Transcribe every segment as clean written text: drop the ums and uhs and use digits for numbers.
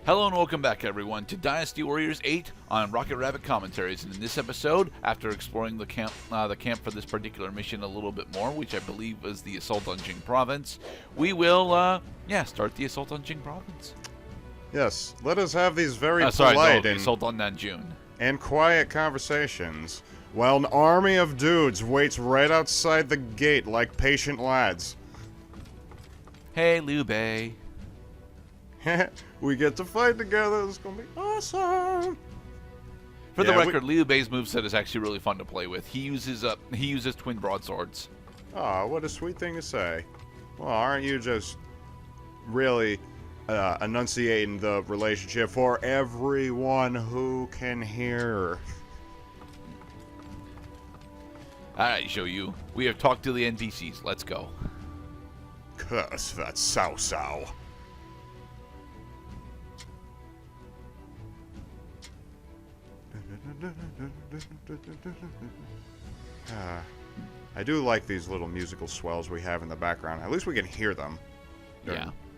Hello and welcome back, everyone, to Dynasty Warriors 8 on Rocket Rabbit Commentaries. And in this episode, after exploring the camp for this particular mission a little bit more, which I believe was the assault on Jing Province, we will, start the assault on Jing Province. Yes, let us have these very the assault on Nanjun. And quiet conversations while an army of dudes waits right outside the gate like patient lads. Hey, Liu Bei. We get to fight together. It's gonna be awesome. For the record, Liu Bei's moveset is actually really fun to play with. He uses twin broadswords. Oh, what a sweet thing to say. Well, aren't you just really enunciating the relationship for everyone who can hear? Alright, show you. We have talked to the NPCs. Let's go. Curse that Cao. I do like these little musical swells we have in the background. At least we can hear them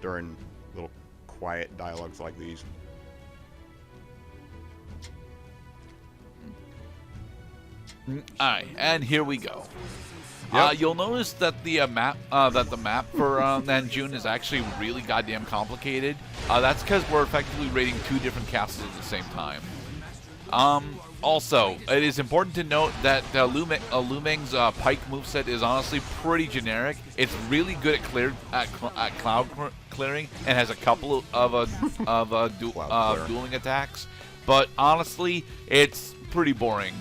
during little quiet dialogues like these. Alright, and here we go. You'll notice that the map for Nanjun is actually really goddamn complicated. That's because we're effectively raiding two different castles at the same time. Also, it is important to note that Lu Meng's pike moveset is honestly pretty generic. It's really good at cloud clearing and has a couple of dueling attacks. But honestly, it's pretty boring.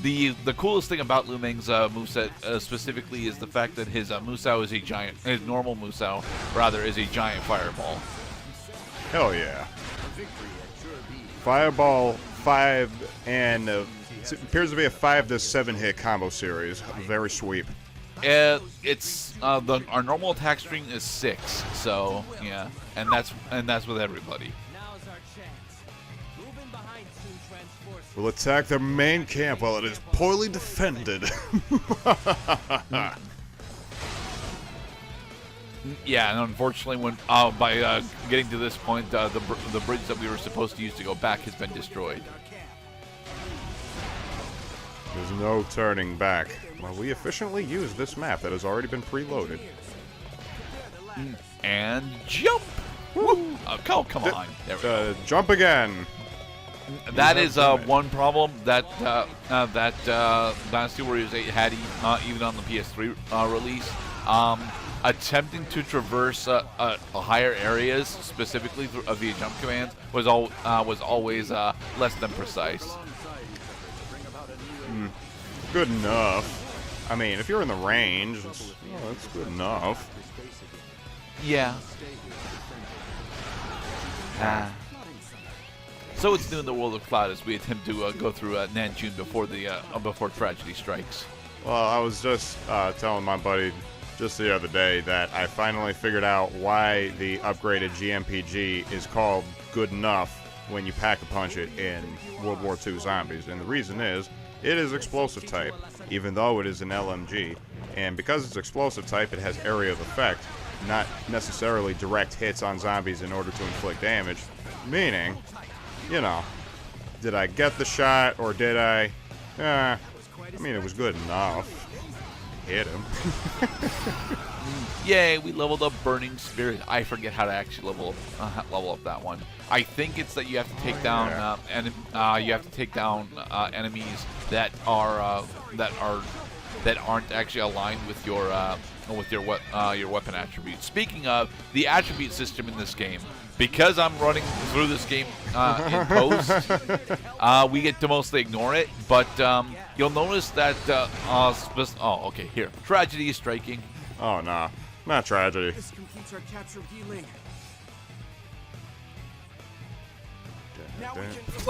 The coolest thing about Lu Meng's moveset specifically is the fact that his Musou is a giant. His normal Musou, rather, is a giant fireball. Hell yeah! Fireball 5 and it appears to be a 5 to 7 hit combo series. Very sweep. It's our normal attack string is 6, so yeah, and that's with everybody. We'll attack their main camp while it is poorly defended. Yeah, and unfortunately, when by getting to this point, the bridge that we were supposed to use to go back has been destroyed. There's no turning back. Well, we efficiently use this map that has already been preloaded. And jump! Woo! Come on! There we go. Jump again. That is one problem that Dynasty Warriors 8 had even on the PS3 release. Attempting to traverse higher areas, specifically via jump commands, was always less than precise. Good enough. I mean, if you're in the range, that's good enough. Yeah. So it's new in the world of Cloud as we attempt to go through Nanjun before tragedy strikes. Well, I was just telling my buddy just the other day that I finally figured out why the upgraded GMPG is called Good Enough when you pack-a-punch it in World War II Zombies. And the reason is, it is explosive type, even though it is an LMG. And because it's explosive type, it has area of effect, not necessarily direct hits on zombies in order to inflict damage. Meaning, you know, did I get the shot or did I? I mean, it was good enough. Hit him. Yay, we leveled up Burning Spirit. I forget how to actually level up that one. I think it's that you have to take down enemies that aren't actually aligned with your weapon attributes. Speaking of the attribute system in this game, because I'm running through this game in post, we get to mostly ignore it. But you'll notice that here, tragedy is striking. Oh no, not tragedy. This completes our capture of Yiling.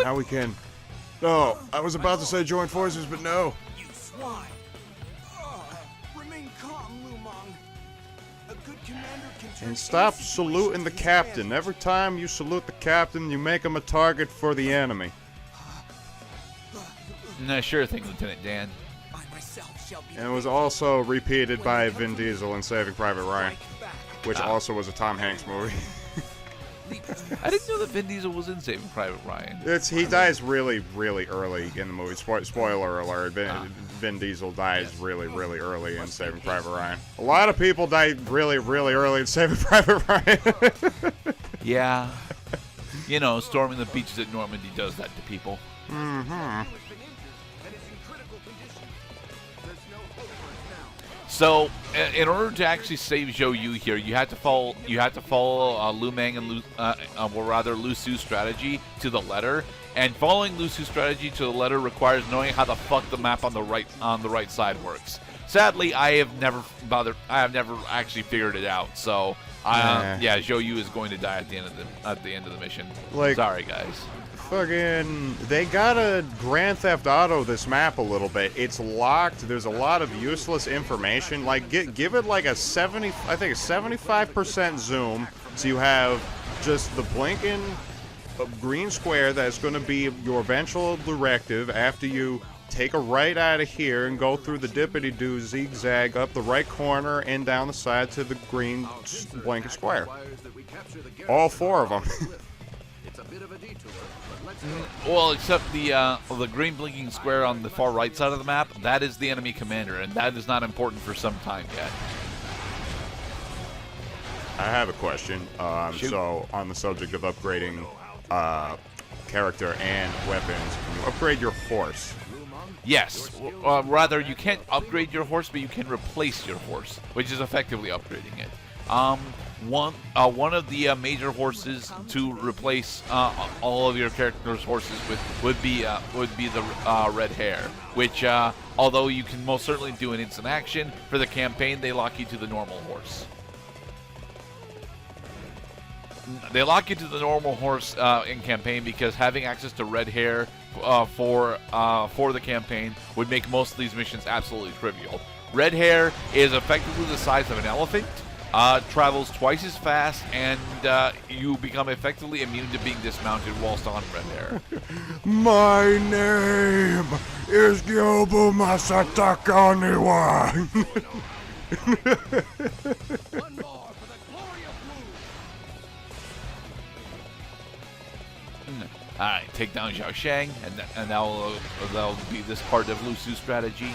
Now we can. No, I was about to say join forces, but no. You swine! Remain calm, Lu Meng. A good commander can turn. And stop saluting the captain. Every time you salute the captain, you make him a target for the enemy. No, sure thing, Lieutenant Dan. And it was also repeated by Vin Diesel in Saving Private Ryan, which also was a Tom Hanks movie. I didn't know that Vin Diesel was in Saving Private Ryan. He dies really, really early in the movie. Spoiler alert: Vin Diesel dies really, really early in Saving Private Ryan. A lot of people die really, really early in Saving Private Ryan. Yeah. You know, storming the beaches at Normandy does that to people. So, in order to actually save Zhou Yu here, you have to follow Lu Meng and Lu Su's strategy to the letter. And following Lu Su's strategy to the letter requires knowing how the fuck the map on the right side works. Sadly, I have never actually figured it out. So, yeah, Zhou Yu is going to die at the end of the mission. Sorry, guys. Fucking, they gotta Grand Theft Auto this map a little bit. It's locked. There's a lot of useless information. Like, give it like a 75% zoom, so you have just the blinking green square that's going to be your eventual directive after you take a right out of here and go through the dippity-doo zigzag up the right corner and down the side to the green blinking square. All 4 of them. Well, except the green blinking square on the far right side of the map, that is the enemy commander, and that is not important for some time yet. I have a question. So, on the subject of upgrading character and weapons, can you upgrade your horse? Yes. Rather, you can't upgrade your horse, but you can replace your horse, which is effectively upgrading it. One of the major horses to replace all of your character's horses with would be the red hare, which although you can most certainly do an instant action for the campaign, they lock you to the normal horse. They lock you to the normal horse in campaign because having access to red hare for the campaign would make most of these missions absolutely trivial. Red hare is effectively the size of an elephant. Travels twice as fast, and you become effectively immune to being dismounted whilst on red hare. My name is Gyobu Masataka Niwa. One more for the glory of Blue. Alright, take down Zhao Shang, and that'll be this part of Lu Su's strategy.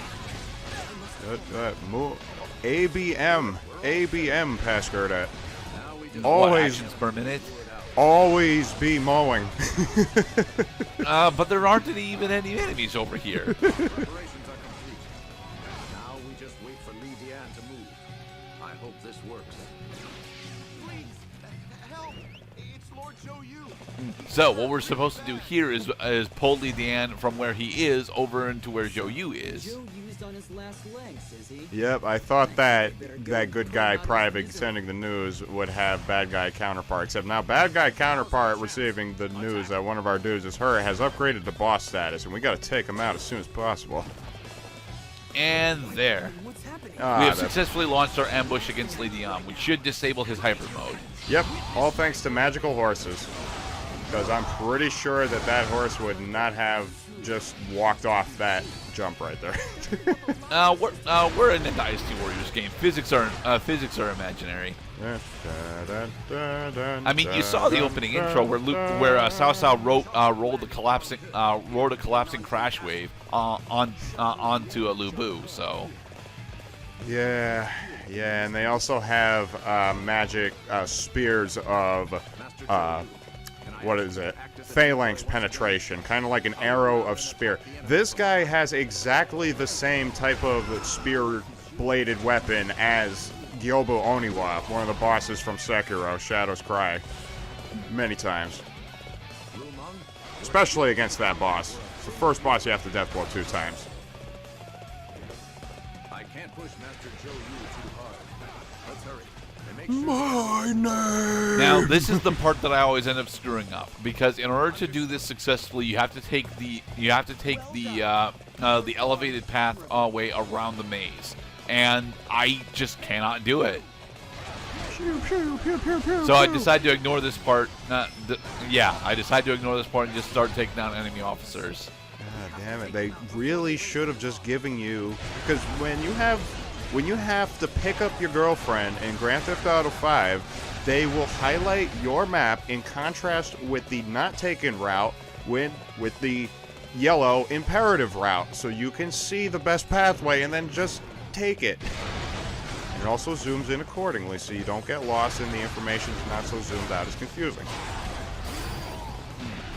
ABM past Gerdat. Always actions per minute. Always be mowing. But there aren't even any enemies over here. Preparations are complete. Now we just wait for Li Dian to move. I hope this works. Please, help! It's Lord Zhou Yu. So what we're supposed to do here is pull Li Dian from where he is over into where Zhou Yu is. Joe used on his last legs, is he? Yep, I thought that good guy private sending the news would have bad guy counterpart. Except now bad guy counterpart receiving the news that one of our dudes is her has upgraded to boss status, and we got to take him out as soon as possible. And there. What's happening? We have successfully launched our ambush against Li Dian. We should disable his hyper mode. Yep, all thanks to magical horses. Because I'm pretty sure that horse would not have just walked off that jump right there. We're in a Dynasty Warriors game. Physics are imaginary. I mean, you saw the opening intro where Cao Cao rolled a collapsing crash wave onto a Lu Bu. So yeah, and they also have magic spears of what is it? Phalanx penetration, kind of like an arrow of spear. This guy has exactly the same type of spear-bladed weapon as Gyobu Oniwa, one of the bosses from Sekiro, Shadow's Cry, many times. Especially against that boss. It's the first boss you have to death blow 2 times. I can't push Master Zhou Yu too hard. Let's hurry. My name. now this is the part that I always end up screwing up, because in order to do this successfully, you have to take the elevated pathway around the maze, and I just cannot do it. So I decided to ignore this part. I decided to ignore this part and just start taking down enemy officers. God damn it! They really should have just given you, because when you have to pick up your girlfriend in Grand Theft Auto 5, they will highlight your map in contrast with the not taken route with the yellow imperative route, so you can see the best pathway and then just take it. It also zooms in accordingly, so you don't get lost and the information's not so zoomed out as confusing.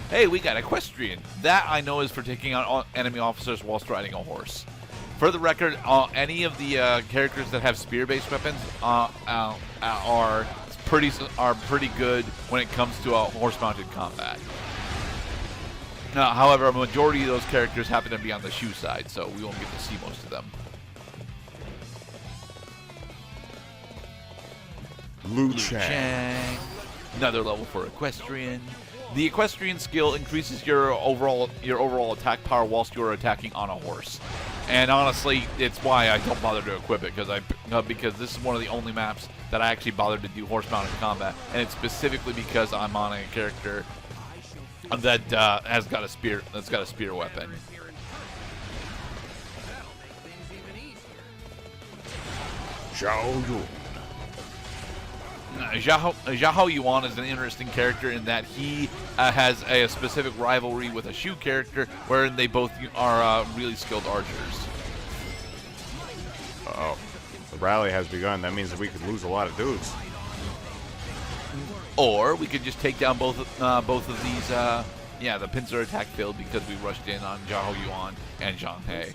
Hey, we got Equestrian. That I know is for taking on enemy officers whilst riding a horse. For the record, any of the characters that have spear-based weapons are pretty good when it comes to horse-mounted combat. Now, however, a majority of those characters happen to be on the shoe side, so we won't get to see most of them. Liu Chang. Another level for Equestrian. The Equestrian skill increases your overall attack power whilst you're attacking on a horse. And honestly, it's why I don't bother to equip it, because this is one of the only maps that I actually bothered to do horse-mounted combat, and it's specifically because I'm on a character that has got a spear weapon. Zhao Yun. Zhao Yuan is an interesting character in that he has a specific rivalry with a Shu character, wherein they both are really skilled archers. Uh-oh. The rally has begun. That means that we could lose a lot of dudes. Or we could just take down both of these. The pincer attack failed because we rushed in on Zhao Yuan and Zhang He.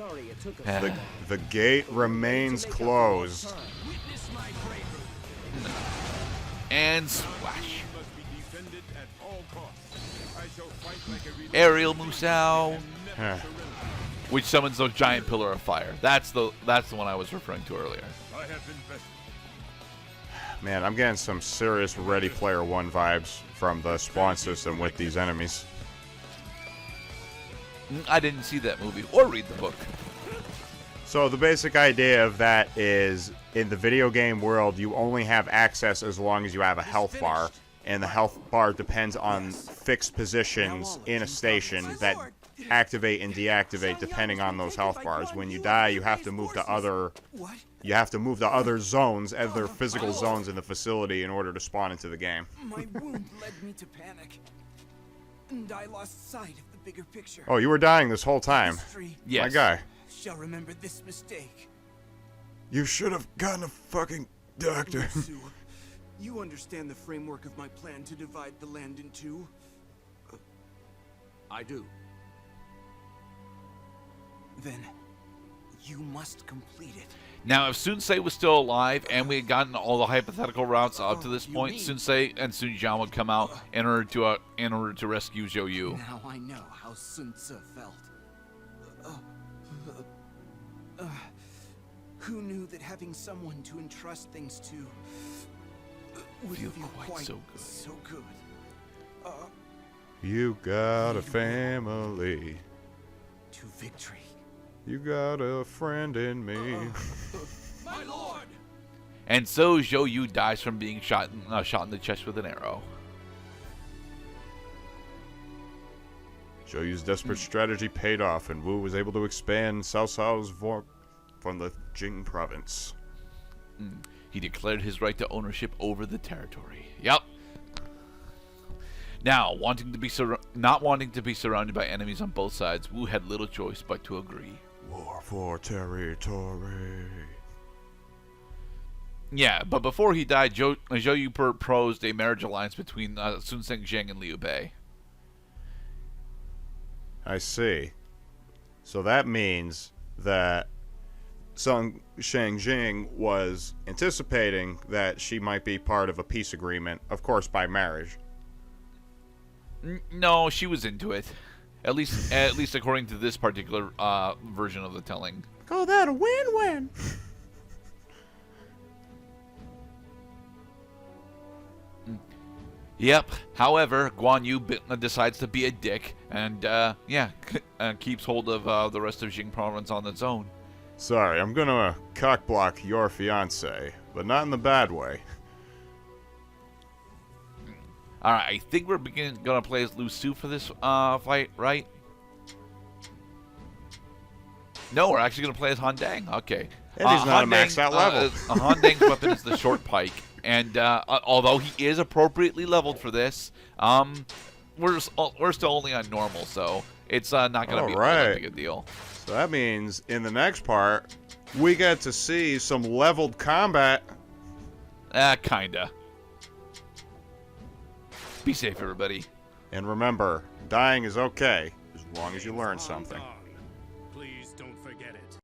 The gate remains closed. And splash. Aerial Musou, which summons those giant pillar of fire. That's the one I was referring to earlier. Man, I'm getting some serious Ready Player One vibes from the spawn system with these enemies. I didn't see that movie or read the book. So the basic idea of that is, in the video game world, you only have access as long as you have a health bar, and the health bar depends on fixed positions in a station that activate and deactivate depending on those health bars. When you die, you have to move to other zones, other physical zones in the facility in order to spawn into the game. My wound led me to panic, and I lost sight of the bigger picture. Oh, you were dying this whole time. Yes. My guy. Shall remember this mistake. You should have gotten a fucking doctor. Sue, you understand the framework of my plan to divide the land in two? I do. Then you must complete it. Now, if Sunsei was still alive and we had gotten all the hypothetical routes up to this point, Sunsei and Sun Jian would come out in order to rescue Zhou Yu. Now I know how Sun Tzu felt. Who knew that having someone to entrust things to would feel quite so good? You got a family. To victory. You got a friend in me. My lord! And so Zhou Yu dies from being shot in the chest with an arrow. Zhou Yu's desperate strategy paid off, and Wu was able to expand Cao Cao's from the Jing province. He declared his right to ownership over the territory. Yep. Now, not wanting to be surrounded by enemies on both sides, Wu had little choice but to agree. War for territory. Yeah, but before he died, Zhou Yu proposed a marriage alliance between Sun Shengzheng and Liu Bei. I see. So that means that Sun Shengzheng was anticipating that she might be part of a peace agreement, of course by marriage. No, she was into it. At least according to this particular version of the telling. Call that a win-win. Yep. However, Guan Yu decides to be a dick and keeps hold of the rest of Jing province on its own. Sorry, I'm gonna cockblock your fiance, but not in the bad way. All right, I think we're gonna play as Lu Su for this fight, right? No, we're actually gonna play as Han Dang. Okay. And he's not a maxed out level. Han Dang's weapon is the short pike, And although he is appropriately leveled for this, we're still only on normal, so it's not going to be all that big a deal. So that means in the next part, we get to see some leveled combat. Kinda. Be safe, everybody. And remember, dying is okay as long as you learn something.